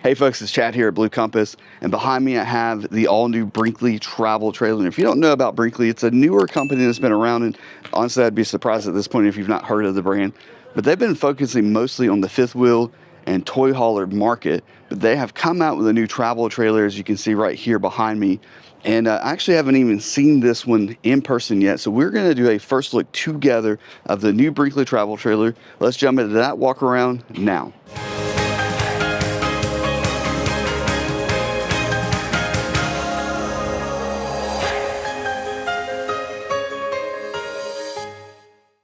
Hey folks, it's Chad here at Blue Compass, and behind me I have the all-new Brinkley travel trailer. And if you don't know about Brinkley, it's a newer company that's been around, and honestly I'd be surprised at this point if you've not heard of the brand. But they've been focusing mostly on the fifth wheel and toy hauler market, but they have come out with a new travel trailer, as you can see right here behind me. And I actually haven't even seen this one in person yet, so we're going to do a first look together of the new Brinkley travel trailer. Let's jump into that walk around now.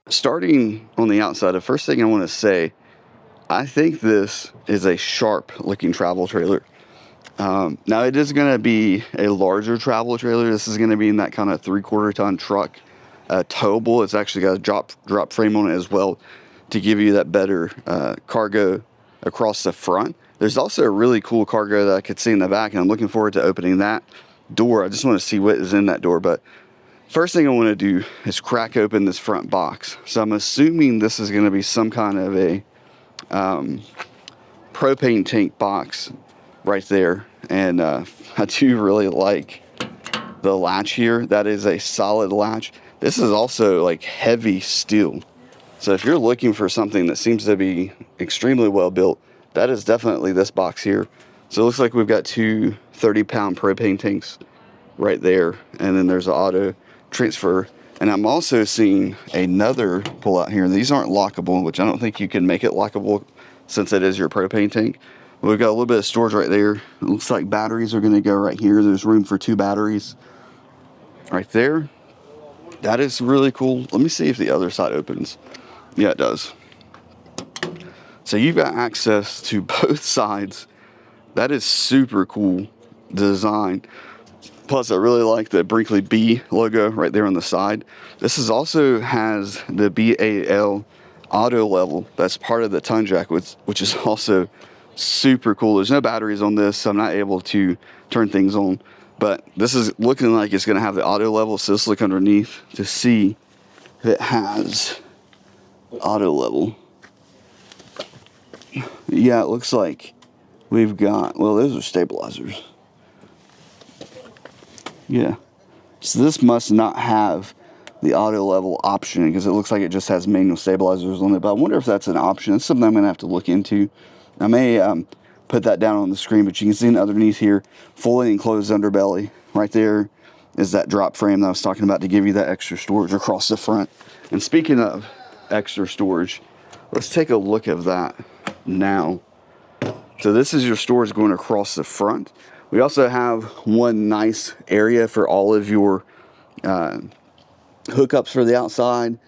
Starting on the outside, the first thing I want to say, I think this is a sharp looking travel trailer. Now it is going to be a larger travel trailer. This is going to be in that kind of 3/4 ton truck, towable. It's actually got a drop frame on it as well to give you that better cargo across the front. There's also a really cool cargo that I could see in the back, and I'm looking forward to opening that door. I just want to see what is in that door. But first thing I want to do is crack open this front box. So I'm assuming this is going to be some kind of a propane tank box right there. And I do really like the latch here. That is a solid latch. This is also like heavy steel. So if you're looking for something that seems to be extremely well built, that is definitely this box here. So it looks like we've got two 30-pound propane tanks right there. And then there's an auto transfer. And I'm also seeing another pull out here. These aren't lockable, which I don't think you can make it lockable since it is your propane tank. We've got a little bit of storage right there. It looks like batteries are going to go right here. There's room for 2 batteries right there. That is really cool. Let me see if the other side opens. Yeah, it does. So you've got access to both sides. That is super cool design. Plus, I really like the Brinkley B logo right there on the side. This is also has the BAL auto level. That's part of the ton jack, which is also super cool. There's no batteries on this, so I'm not able to turn things on. But this is looking like it's going to have the auto level. So let's look underneath to see if it has auto level. Yeah, it looks like we've got, well, those are stabilizers. Yeah, so this must not have the auto level option because it looks like it just has manual stabilizers on it. But I wonder if that's an option. It's something I'm going to have to look into. I may put that down on the screen, but you can see underneath here, fully enclosed underbelly. Right there is that drop frame that I was talking about to give you that extra storage across the front. And speaking of extra storage, let's take a look at that now. So this is your storage going across the front. We also have one nice area for all of your hookups for the outside.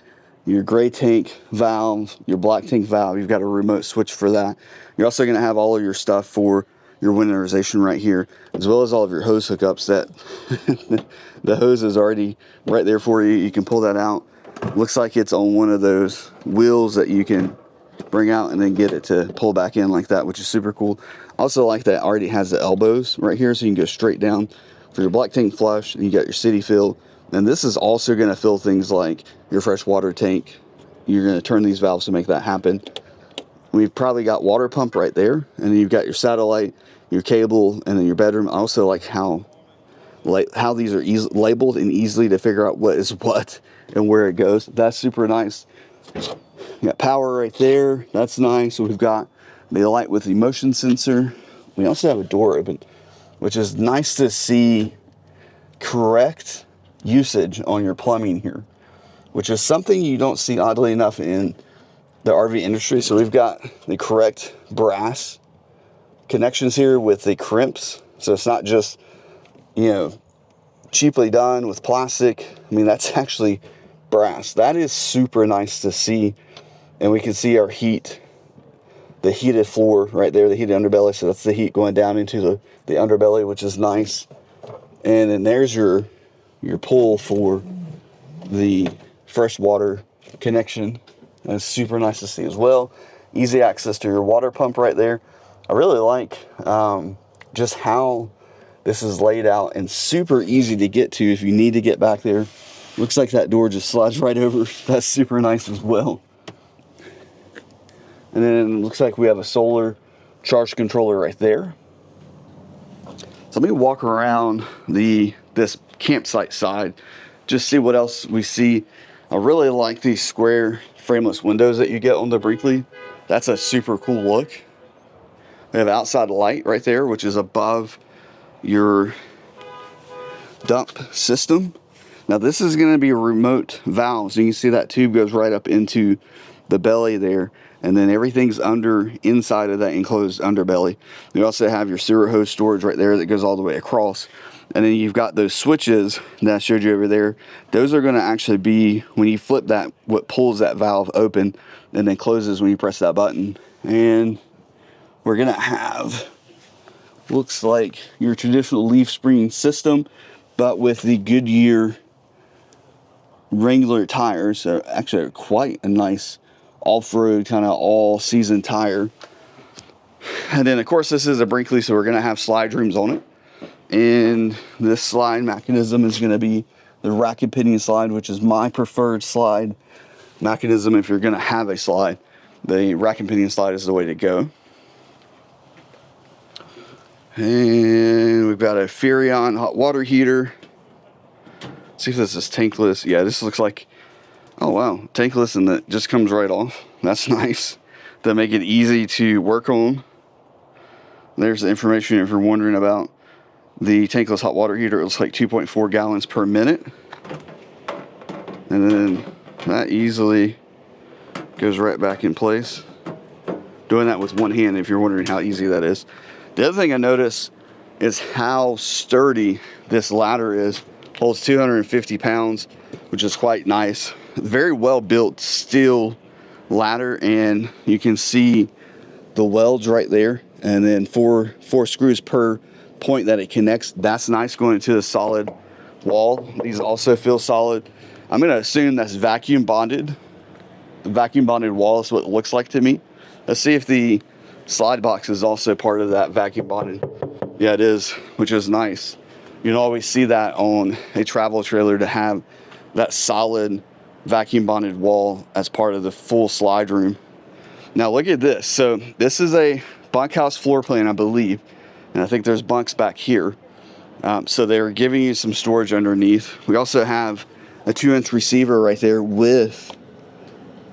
Your gray tank valve, your black tank valve, you've got a remote switch for that. You're also going to have all of your stuff for your winterization right here, as well as all of your hose hookups. That the hose is already right there for you. You can pull that out. Looks like it's on one of those wheels that you can bring out and then get it to pull back in like that, which is super cool. Also like that it already has the elbows right here, so you can go straight down for your black tank flush, and you got your city fill. And this is also going to fill things like your fresh water tank. You're going to turn these valves to make that happen. We've probably got water pump right there, and then you've got your satellite, your cable, and then your bedroom. I also like how these are labeled and easily to figure out what is what and where it goes. That's super nice. You got power right there. That's nice. So we've got the light with the motion sensor. We also have a door open, which is nice to see correct usage on your plumbing here, which is something you don't see oddly enough in the RV industry. So we've got the correct brass connections here with the crimps. So it's not just, you know, cheaply done with plastic. I mean, that's actually brass. That is super nice to see. And we can see our heat, the heated floor right there, the heated underbelly. So that's the heat going down into the underbelly, which is nice. And then there's your pull for the fresh water connection. That's super nice to see as well. Easy access to your water pump right there. I really like just how this is laid out and super easy to get to if you need to get back there. Looks like that door just slides right over. That's super nice as well. And then it looks like we have a solar charge controller right there. So let me walk around this campsite side, just see what else we see. I really like these square frameless windows that you get on the Brinkley. That's a super cool look. We have outside light right there, which is above your dump system. Now this is going to be a remote valve, so you can see that tube goes right up into the belly there, and then everything's inside of that enclosed underbelly. You also have your sewer hose storage right there that goes all the way across, and then you've got those switches that I showed you over there. Those are going to actually be, when you flip that, what pulls that valve open and then closes when you press that button. And we're going to have, looks like your traditional leaf spring system, but with the Goodyear Wrangler tires. So actually quite a nice off-road kind of all-season tire. And then of course this is a Brinkley, so we're going to have slide rooms on it. And this slide mechanism is going to be the rack and pinion slide, which is my preferred slide mechanism. If you're going to have a slide, the rack and pinion slide is the way to go. And we've got a Furrion hot water heater. See if this is tankless. Yeah, this looks like, oh wow, tankless, and that just comes right off. That's nice. That make it easy to work on. There's the information if you're wondering about the tankless hot water heater. It looks like 2.4 gallons per minute. And then that easily goes right back in place. Doing that with one hand if you're wondering how easy that is. The other thing I notice is how sturdy this ladder is. Holds 250 pounds, which is quite nice. Very well built steel ladder, and you can see the welds right there, and then four screws per point that it connects. That's nice going into the solid wall. These also feel solid. I'm going to assume that's vacuum bonded. The vacuum bonded wall is what it looks like to me. Let's see if the slide box is also part of that vacuum bonded. Yeah, it is, which is nice. You don't always see that on a travel trailer, to have that solid vacuum bonded wall as part of the full slide room. Now look at this. So this is a bunkhouse floor plan, I believe, and I think there's bunks back here. So they're giving you some storage underneath. We also have a 2-inch receiver right there with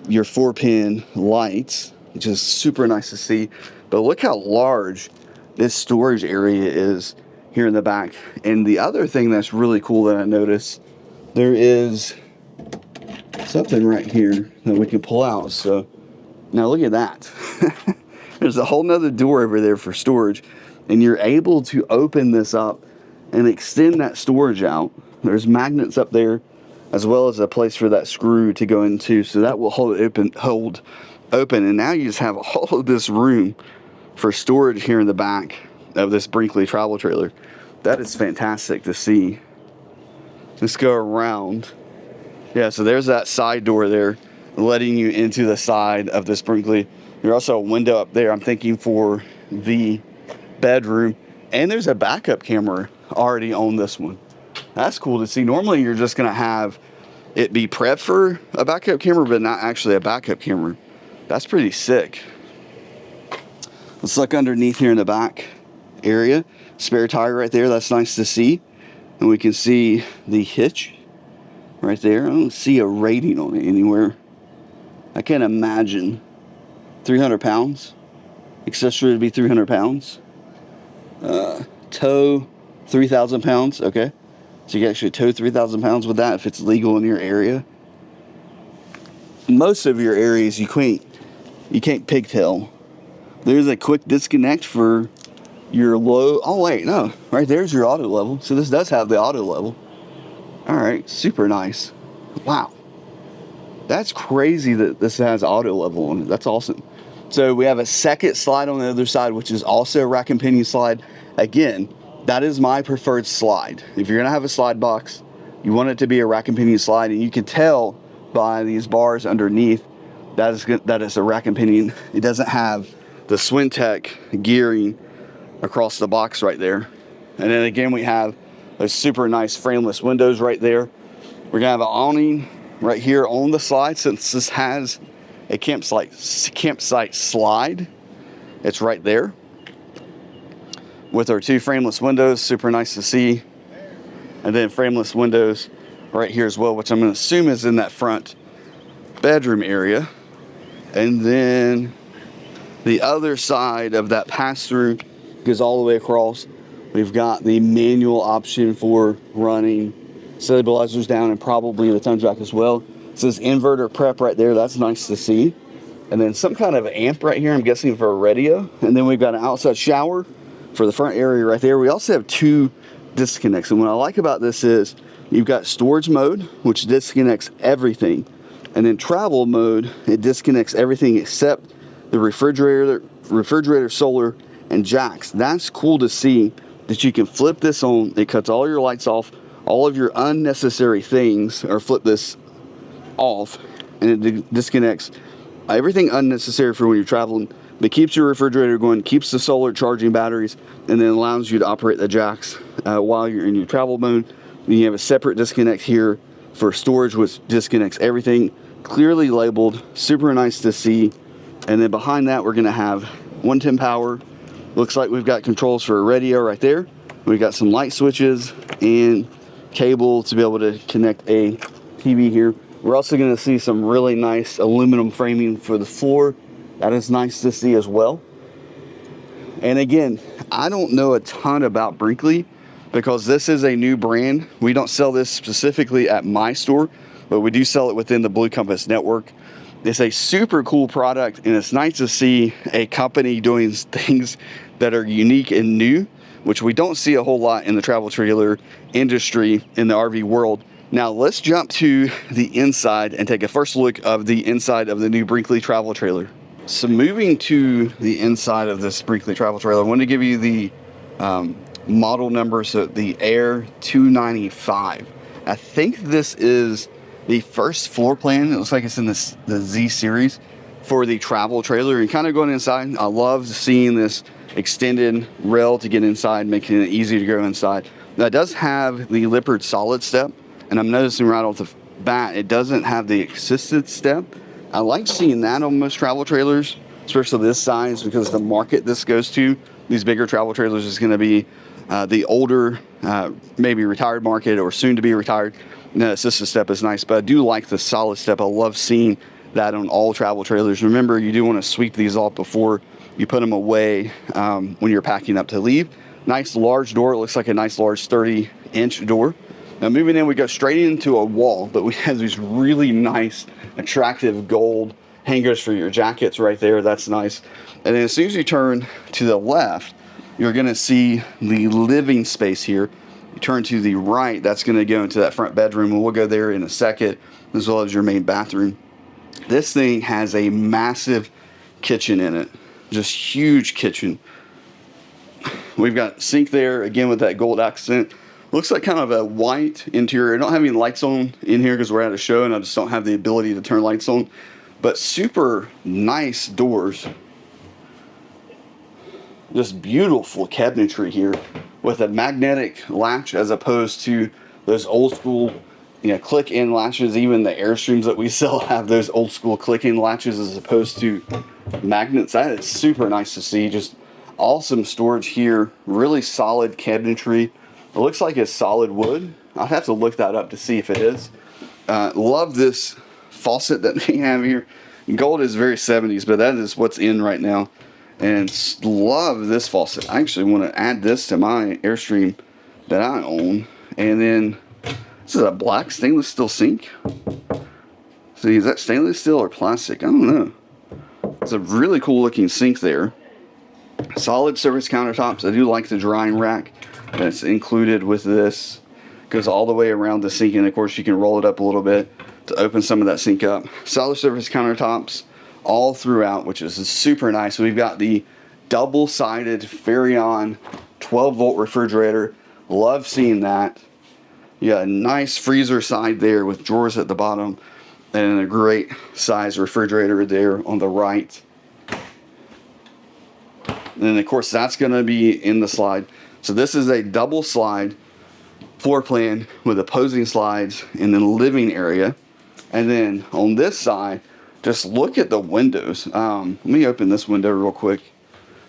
your 4-pin lights, which is super nice to see. But look how large this storage area is here in the back. And the other thing that's really cool that I noticed, there is something right here that we can pull out. So now look at that. There's a whole nother door over there for storage, and you're able to open this up and extend that storage out. There's magnets up there, as well as a place for that screw to go into, so that will hold open. And now you just have all of this room for storage here in the back of this Brinkley travel trailer. That is fantastic to see. Let's go around. Yeah, so there's that side door there, letting you into the side of this Brinkley. There's also a window up there, I'm thinking, for the bedroom. And there's a backup camera already on this one. That's cool to see. Normally you're just gonna have it be prepped for a backup camera, but not actually a backup camera. That's pretty sick. Let's look underneath here in the back area. Spare tire right there, that's nice to see. And we can see the hitch right there. I don't see a rating on it anywhere. I can't imagine. 300 pounds. Accessory to be 300 pounds. Tow 3,000 pounds. Okay, so you can actually tow 3,000 pounds with that if it's legal in your area. Most of your areas you can't pigtail. There's a quick disconnect for your low. Oh wait, no, right there's your auto level. So this does have the auto level. All right, super nice. Wow, that's crazy that this has auto level on it. That's awesome. So we have a second slide on the other side, which is also a rack and pinion slide. Again, that is my preferred slide. If you're gonna have a slide box, you want it to be a rack and pinion slide, and you can tell by these bars underneath that is a rack and pinion. It doesn't have the Swintech gearing across the box right there. And then again, we have those super nice frameless windows right there. We're gonna have an awning right here on the slide, since this has a campsite slide. It's right there. with our 2 frameless windows, super nice to see. And then frameless windows right here as well, which I'm going to assume is in that front bedroom area. And then the other side of that pass-through goes all the way across. We've got the manual option for running stabilizers down and probably the tongue jack as well. It says inverter prep right there. That's nice to see. And then some kind of amp right here, I'm guessing for a radio. And then we've got an outside shower for the front area right there. We also have 2 disconnects. And what I like about this is you've got storage mode, which disconnects everything. And then travel mode, it disconnects everything except the refrigerator, solar, and jacks. That's cool to see that you can flip this on. It cuts all your lights off, all of your unnecessary things, or flip this off, and it disconnects everything unnecessary for when you're traveling, but keeps your refrigerator going, keeps the solar charging batteries, and then allows you to operate the jacks while you're in your travel mode. Then you have a separate disconnect here for storage, which disconnects everything, clearly labeled, super nice to see. And then behind that, we're going to have 110 power. Looks like we've got controls for a radio right there. We've got some light switches and cable to be able to connect a TV here. We're also going to see some really nice aluminum framing for the floor. That is nice to see as well. And again, I don't know a ton about Brinkley because this is a new brand. We don't sell this specifically at my store, but we do sell it within the Blue Compass network. It's a super cool product, and it's nice to see a company doing things that are unique and new, which we don't see a whole lot in the travel trailer industry in the RV world. Now let's jump to the inside and take a first look of the inside of the new Brinkley travel trailer. So moving to the inside of this Brinkley travel trailer, I want to give you the model number. So the Air 295. I think this is the first floor plan. It looks like it's in the Z series for the travel trailer. And kind of going inside, I love seeing this extended rail to get inside, making it easy to go inside. Now it does have the Lippert solid step, and I'm noticing right off the bat it doesn't have the assisted step. I like seeing that on most travel trailers, especially this size, because the market this goes to, these bigger travel trailers, is going to be the older, maybe retired market or soon to be retired. The assisted step is nice, but I do like the solid step. I love seeing that on all travel trailers. Remember, you do want to sweep these off before you put them away when you're packing up to leave. Nice large door. It looks like a nice large 30-inch door. Now moving in, we go straight into a wall, but we have these really nice, attractive gold hangers for your jackets right there. That's nice. And then as soon as you turn to the left, you're going to see the living space here. You turn to the right, that's going to go into that front bedroom, and we'll go there in a second, as well as your main bathroom. This thing has a massive kitchen in it, just huge kitchen. We've got sink there, again with that gold accent. Looks like kind of a white interior. I don't have any lights on in here because we're at a show and I just don't have the ability to turn lights on. But super nice doors. Just beautiful cabinetry here with a magnetic latch as opposed to those old school, click-in latches. Even the Airstreams that we sell have those old school click-in latches as opposed to magnets. That is super nice to see. Just awesome storage here. Really solid cabinetry. It looks like it's solid wood. I'll have to look that up to see if it is. Love this faucet that they have here. Gold is very 70s, but that is what's in right now. And love this faucet. I actually want to add this to my Airstream that I own. And then this is a black stainless steel sink. See, is that stainless steel or plastic? I don't know. It's a really cool looking sink there. Solid surface countertops. I do like the drying rack that's included with this. Goes all the way around the sink, and of course you can roll it up a little bit to open some of that sink up. Solid surface countertops all throughout, which is super nice. So we've got the double-sided Furrion 12-volt refrigerator. Love seeing that. You got a nice freezer side there with drawers at the bottom, and a great size refrigerator there on the right. And then of course that's going to be in the slide. So this is a double slide floor plan with opposing slides in the living area. And then on this side, just look at the windows. Let me open this window real quick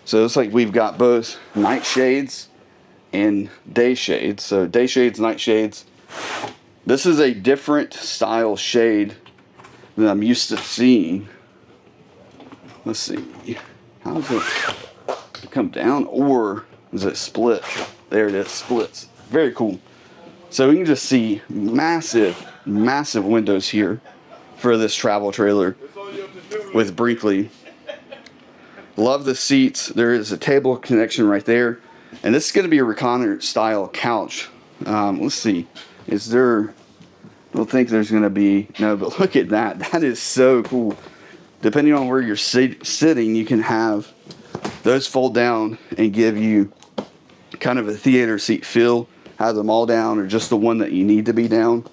So it looks like we've got both night shades and day shades. So day shades, night shades. This is a different style shade than I'm used to seeing. Let's see. How does it come down, or is it split? There it is, splits. Very cool. So we can just see massive, massive windows here for this travel trailer with Brinkley. Love the seats. There is a table connection right there. And this is going to be a recliner style couch. Let's see. Is there... I don't think there's going to be... No, but look at that. That is so cool. Depending on where you're sitting, you can have those fold down and give you kind of a theater seat feel. Have them all down or just the one that you need to be down.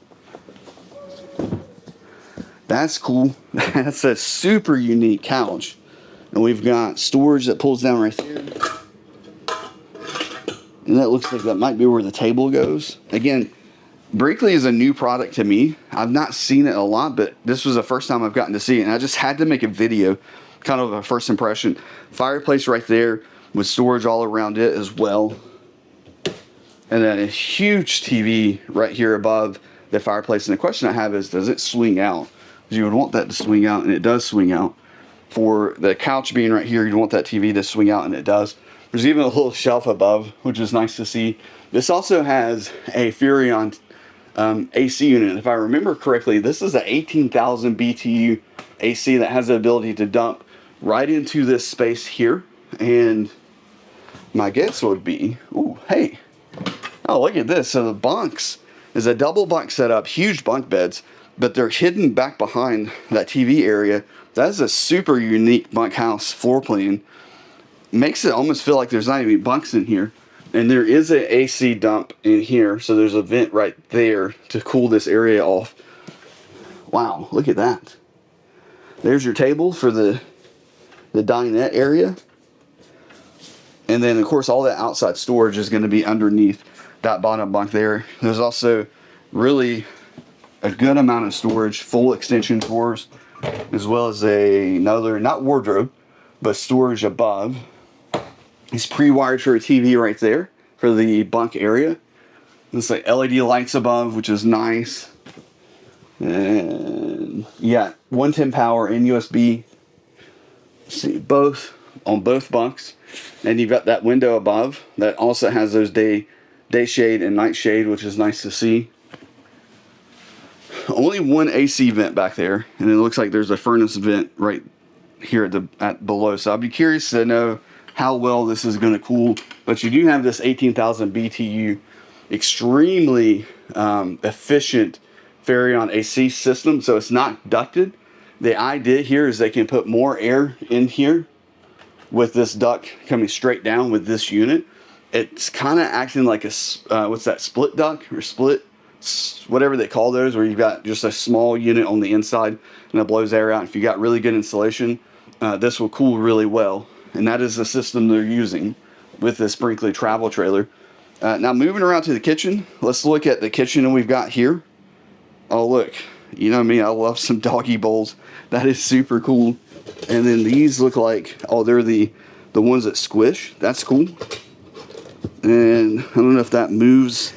That's cool. That's a super unique couch. And we've got storage that pulls down right there. And that looks like that might be where the table goes. Again, Brinkley is a new product to me. I've not seen it a lot, but this was the first time I've gotten to see it. And I just had to make a video, kind of a first impression. Fireplace right there with storage all around it as well. And then a huge TV right here above the fireplace. And the question I have is, does it swing out? Because you would want that to swing out, and it does swing out. For the couch being right here, you'd want that TV to swing out, and it does. There's even a little shelf above, which is nice to see. This also has a Furrion AC unit. If I remember correctly, this is an 18,000 BTU AC that has the ability to dump right into this space here. And my guess would be, oh, hey, oh, look at this. So the bunks is a double bunk setup, huge bunk beds, but they're hidden back behind that TV area. That is a super unique bunkhouse floor plan. Makes it almost feel like there's not even bunks in here. And there is an AC dump in here, so there's a vent right there to cool this area off. Wow, look at that. There's your table for the dinette area. And then, of course, all that outside storage is going to be underneath that bottom bunk there. There's also really a good amount of storage, full extension drawers, as well as another, not wardrobe, but storage above. It's pre-wired for a TV right there for the bunk area. There's like LED lights above, which is nice. And yeah, 110 power and USB. See, both on both bunks. And you've got that window above that also has those day shade and night shade, which is nice to see. Only one AC vent back there, and it looks like there's a furnace vent right here at below. So I'd be curious to know how well this is going to cool. But you do have this 18,000 BTU, extremely efficient Furrion AC system. So it's not ducted. The idea here is they can put more air in here with this duct coming straight down with this unit. It's kind of acting like a what's that, split duct or split, whatever they call those, where you've got just a small unit on the inside and it blows air out. If you got really good insulation, this will cool really well. And that is the system they're using with this Brinkley travel trailer. Now moving around to the kitchen, let's look at the kitchen that we've got here. Oh look, you know me, I love some doggy bowls. That is super cool. And then these look like, oh, they're the ones that squish. That's cool. And I don't know if that moves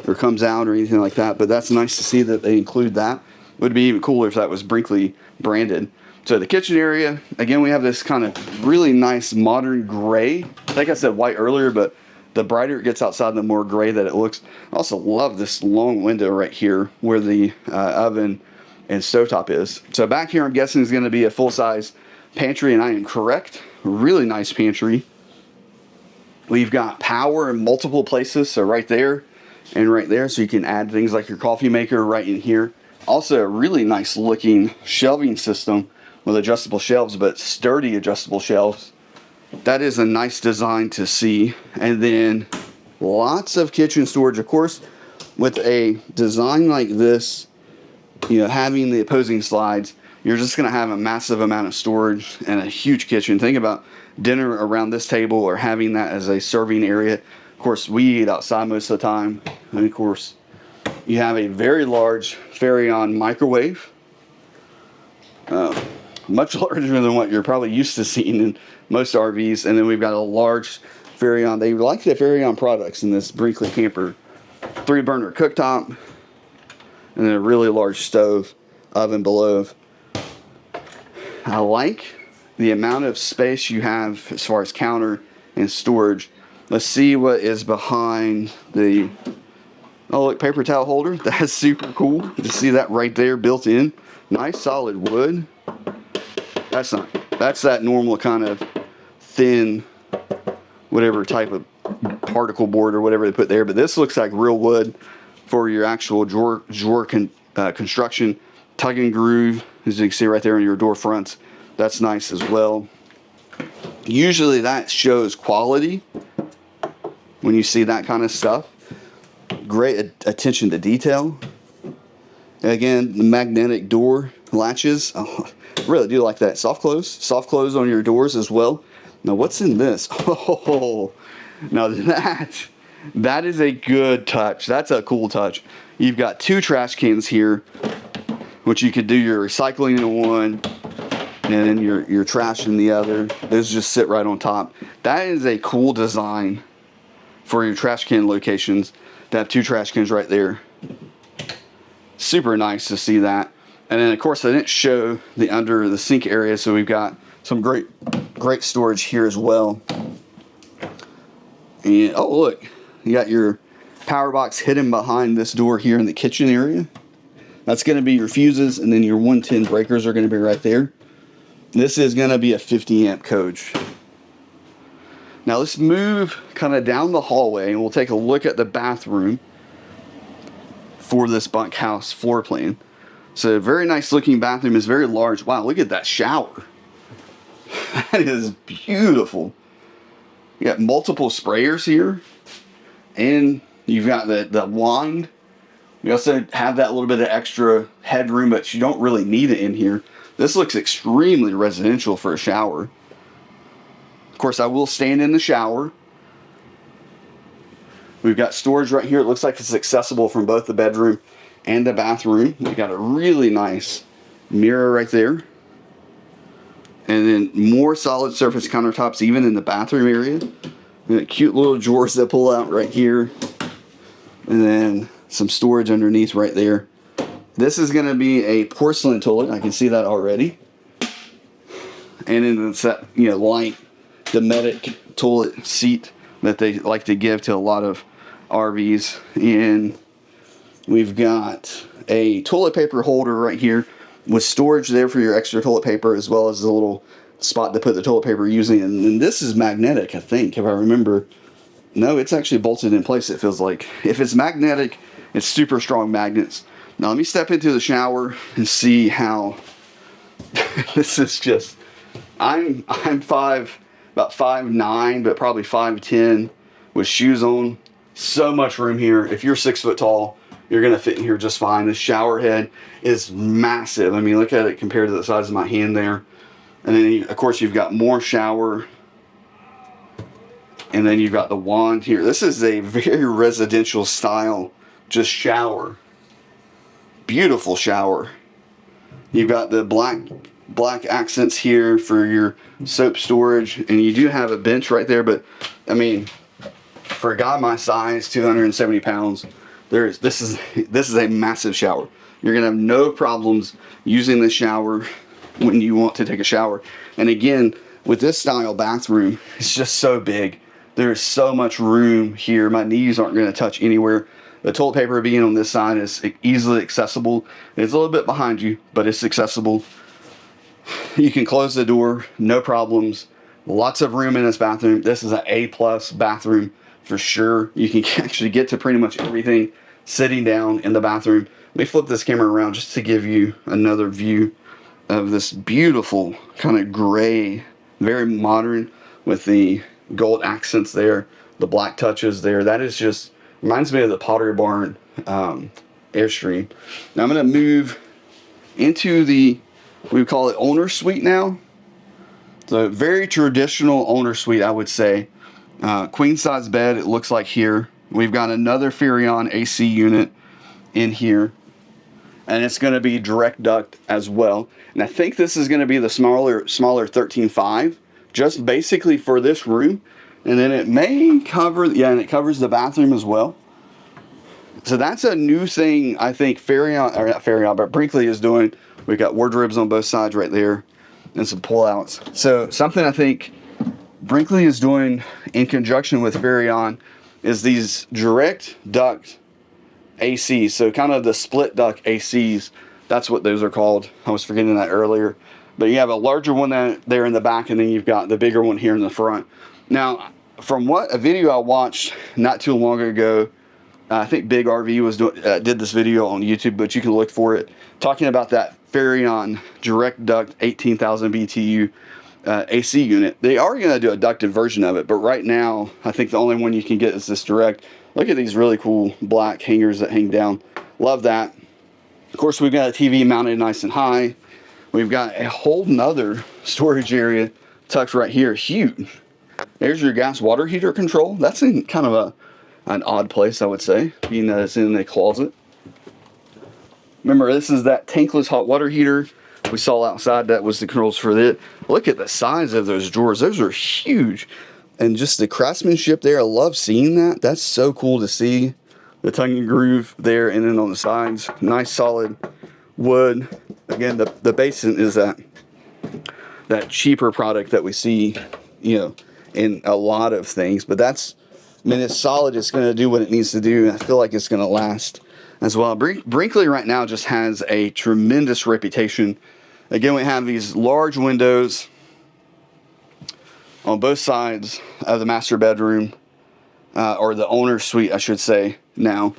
or comes out or anything like that, but that's nice to see that they include that. Would be even cooler if that was Brinkley branded. So the kitchen area, again, we have this kind of really nice modern gray. I think I said white earlier, but the brighter it gets outside, the more gray that it looks. I also love this long window right here where the oven and stovetop is. So back here, I'm guessing is going to be a full-size pantry, and I am correct. Really nice pantry. We've got power in multiple places, so right there and right there, so you can add things like your coffee maker right in here. Also a really nice looking shelving system with adjustable shelves, but sturdy adjustable shelves. That is a nice design to see. And then lots of kitchen storage. Of course, with a design like this, you know, having the opposing slides, you're just going to have a massive amount of storage and a huge kitchen. Think about dinner around this table or having that as a serving area. Of course, we eat outside most of the time. And of course, you have a very large Furrion microwave. much larger than what you're probably used to seeing in most RVs. And then we've got a large Furrion. They like the Furrion products in this Brinkley camper. 3-burner cooktop, and then a really large stove, oven below. I like the amount of space you have as far as counter and storage. Let's see what is behind the, oh look, paper towel holder. That's super cool to see that right there built in. Nice solid wood. That's that normal kind of thin, whatever type of particle board or whatever they put there, but this looks like real wood for your actual drawer construction. Tug and groove, as you can see right there on your door fronts. That's nice as well. Usually that shows quality when you see that kind of stuff. Great attention to detail. Again, the magnetic door latches. Oh, I really do like that. Soft close on your doors as well. Now what's in this? Oh, now that is a good touch. That's a cool touch. You've got 2 trash cans here, which you could do your recycling in one, and then your trash in the other. Those just sit right on top. That is a cool design for your trash can locations, to have 2 trash cans right there. Super nice to see that. And then of course I didn't show the under the sink area, so we've got some great storage here as well. And oh look, you got your power box hidden behind this door here in the kitchen area. That's going to be your fuses, and then your 110 breakers are going to be right there. This is going to be a 50 amp coach. Now let's move kind of down the hallway and we'll take a look at the bathroom for this bunkhouse floor plan. So a very nice looking bathroom. Is very large. Wow, look at that shower. That is beautiful. You got multiple sprayers here, and you've got the wand. You also have that little bit of extra headroom, but you don't really need it in here. This looks extremely residential for a shower. Of course, I will stand in the shower. We've got storage right here. It looks like it's accessible from both the bedroom and the bathroom. We've got a really nice mirror right there. And then more solid surface countertops even in the bathroom area. And cute little drawers that pull out right here. And then some storage underneath right there. This is going to be a porcelain toilet. I can see that already. And then it's that, you know, light Dometic toilet seat that they like to give to a lot of RVs. And we've got a toilet paper holder right here with storage there for your extra toilet paper, as well as the little spot to put the toilet paper using. And this is magnetic, I think, if I remember. No, it's actually bolted in place, it feels like. If it's magnetic, it's super strong magnets. Now let me step into the shower and see how this is just, I'm about 5'9", but probably 5'10", with shoes on. So much room here. If you're 6 foot tall, you're gonna fit in here just fine. This shower head is massive. I mean, look at it compared to the size of my hand there. And then of course you've got more shower. And then you've got the wand here. This is a very residential style, just shower. Beautiful shower. You've got the black accents here for your soap storage, and you do have a bench right there, but I mean, for a guy my size, 270 pounds, this is a massive shower. You're gonna have no problems using the shower when you want to take a shower. And again, with this style bathroom, it's just so big. There's so much room here. My knees aren't going to touch anywhere. The toilet paper being on this side is easily accessible. It's a little bit behind you, but it's accessible. You can close the door, no problems. Lots of room in this bathroom. This is an A+ bathroom for sure. You can actually get to pretty much everything sitting down in the bathroom. Let me flip this camera around just to give you another view of this beautiful kind of gray, very modern, with the gold accents there, the black touches there. That is just, reminds me of the Pottery Barn Airstream. Now I'm going to move into the, we call it owner suite now. So very traditional owner suite, I would say. Queen size bed, it looks like here. We've got another Furrion AC unit in here. and it's going to be direct duct as well. And I think this is going to be the smaller 13.5, just basically for this room. And then it may cover, yeah, and it covers the bathroom as well. So that's a new thing I think but Brinkley is doing. We've got wardrobes on both sides right there and some pull-outs. So something I think Brinkley is doing in conjunction with Furrion is these direct duct ACs. So kind of the split duct ACs. That's what those are called. I was forgetting that earlier. But you have a larger one there in the back, and then you've got the bigger one here in the front. Now, from what a video I watched not too long ago, I think Big RV did this video on YouTube, but you can look for it, talking about that Furrion direct duct 18,000 BTU AC unit. They are going to do a ducted version of it, but right now I think the only one you can get is this direct. Look at these really cool black hangers that hang down. Love that. Of course, we've got a TV mounted nice and high. We've got a whole nother storage area tucked right here. Huge. There's your gas water heater control. That's in kind of an odd place, I would say, being that it's in a closet. Remember, this is that tankless hot water heater we saw outside. That was the controls for it. Look at the size of those drawers. Those are huge. And just the craftsmanship there, I love seeing that. That's so cool to see. The tongue and groove there, and then on the sides, nice solid wood. Again, the basin is that cheaper product that we see, you know, in a lot of things. But that's, I mean, it's solid. It's going to do what it needs to do. I feel like it's going to last as well. Brinkley right now just has a tremendous reputation. Again, we have these large windows on both sides of the master bedroom, or the owner's suite, I should say now.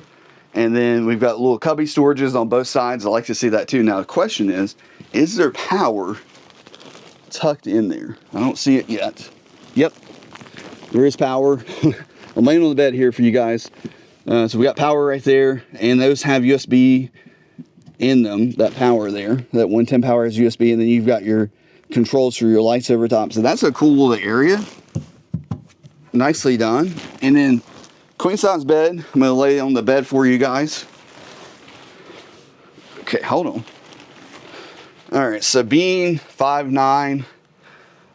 And then we've got little cubby storages on both sides. I like to see that too. Now the question is there power tucked in there? I don't see it yet. Yep, there is power. I'm laying on the bed here for you guys. So we got power right there, and those have USB in them. That power there, that 110 power has USB, and then you've got your controls for your lights over top. So that's a cool little area. Nicely done. And then queen size bed. I'm going to lay on the bed for you guys. Okay, hold on. All right, so being 5'9",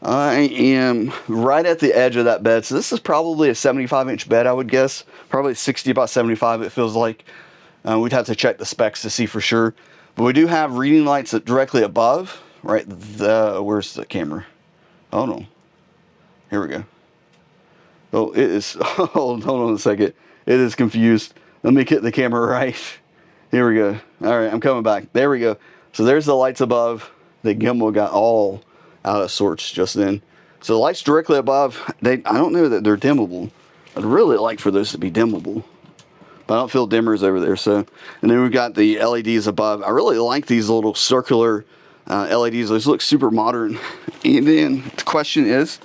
I am right at the edge of that bed. So this is probably a 75-inch bed, I would guess. Probably 60 by 75, it feels like. We'd have to check the specs to see for sure. But we do have reading lights directly above. Right, where's the camera? Hold on. Here we go. Oh, it is, hold on a second. It is confused. Let me get the camera right. Here we go. All right, I'm coming back. There we go. So there's the lights above. The gimbal got all out of sorts just then. So the lights directly above, I don't know that they're dimmable. I'd really like for those to be dimmable, but I don't feel dimmers over there. So, and then we've got the LEDs above. I really like these little circular LEDs. Those look super modern. And then the question is,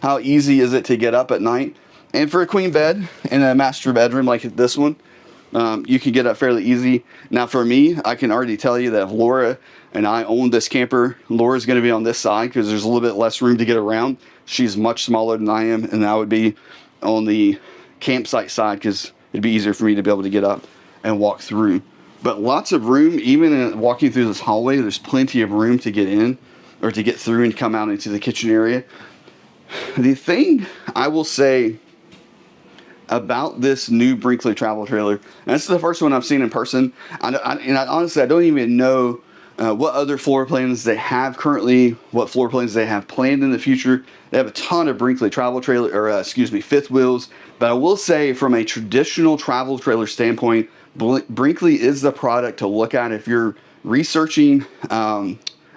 how easy is it to get up at night? And for a queen bed in a master bedroom like this one, you can get up fairly easy. Now for me, I can already tell you that if Laura and I own this camper, Laura's going to be on this side because there's a little bit less room to get around. She's much smaller than I am, and I would be on the campsite side because it'd be easier for me to be able to get up and walk through. But lots of room, even in walking through this hallway, there's plenty of room to get in or to get through and come out into the kitchen area. The thing I will say about this new Brinkley travel trailer, and this is the first one I've seen in person, and honestly, I don't even know what other floor plans they have currently, what floor plans they have planned in the future. They have a ton of Brinkley travel trailer, or fifth wheels, but I will say from a traditional travel trailer standpoint, Brinkley is the product to look at if you're researching a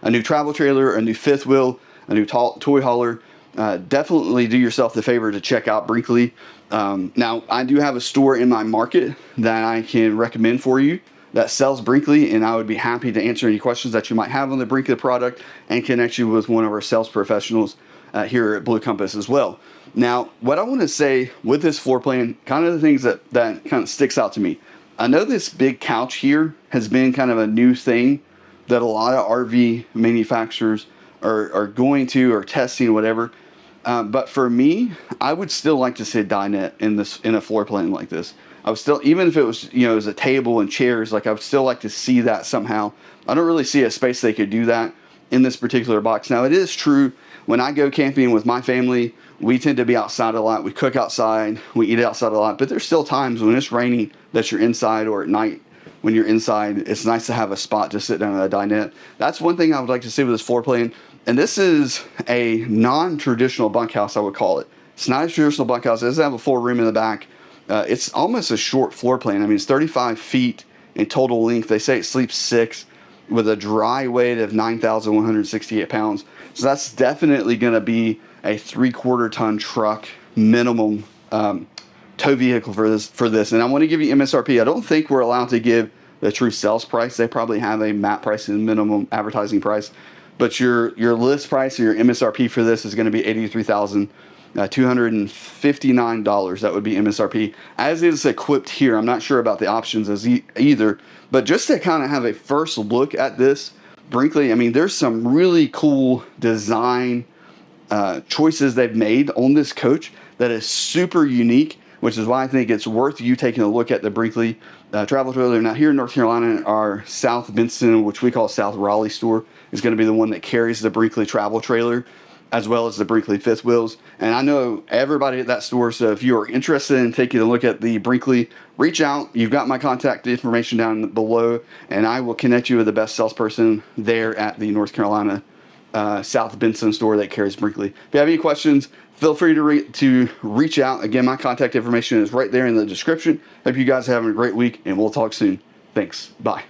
new travel trailer, a new fifth wheel, a new toy hauler. Definitely do yourself the favor to check out Brinkley. Now, I do have a store in my market that I can recommend for you that sells Brinkley, and I would be happy to answer any questions that you might have on the Brinkley product and connect you with one of our sales professionals here at Blue Compass as well. Now, what I want to say with this floor plan, kind of the things that kind of sticks out to me. I know this big couch here has been kind of a new thing that a lot of RV manufacturers are going to or testing or whatever. But for me, I would still like to see a dinette in a floor plan like this. I would still, even if it was, you know, as a table and chairs, like I would still like to see that somehow. I don't really see a space they could do that in this particular box. Now, it is true, when I go camping with my family, we tend to be outside a lot. We cook outside, we eat outside a lot, but there's still times when it's raining that you're inside, or at night when you're inside, it's nice to have a spot to sit down at a dinette. That's one thing I would like to see with this floor plan. And this is a non-traditional bunkhouse, I would call it. It's not a traditional bunkhouse. It doesn't have a full room in the back. It's almost a short floor plan. I mean, it's 35 feet in total length. They say it sleeps 6 with a dry weight of 9,168 pounds. So that's definitely going to be a 3/4 ton truck minimum tow vehicle for this. And I want to give you MSRP. I don't think we're allowed to give the true sales price. They probably have a MAP price and minimum advertising price. But your list price or your MSRP for this is going to be $83,259. That would be MSRP. As is equipped here, I'm not sure about the options as either. But just to kind of have a first look at this, Brinkley, I mean, there's some really cool design choices they've made on this coach that is super unique, which is why I think it's worth you taking a look at the Brinkley travel trailer. Now, here in North Carolina, our South Benson, which we call South Raleigh store, is going to be the one that carries the Brinkley travel trailer, as well as the Brinkley fifth wheels. And I know everybody at that store, so if you are interested in taking a look at the Brinkley, reach out. You've got my contact information down below, and I will connect you with the best salesperson there at the North Carolina South Benson store that carries Brinkley. If you have any questions, feel free to reach out. Again, my contact information is right there in the description. Hope you guys are having a great week, and we'll talk soon. Thanks. Bye.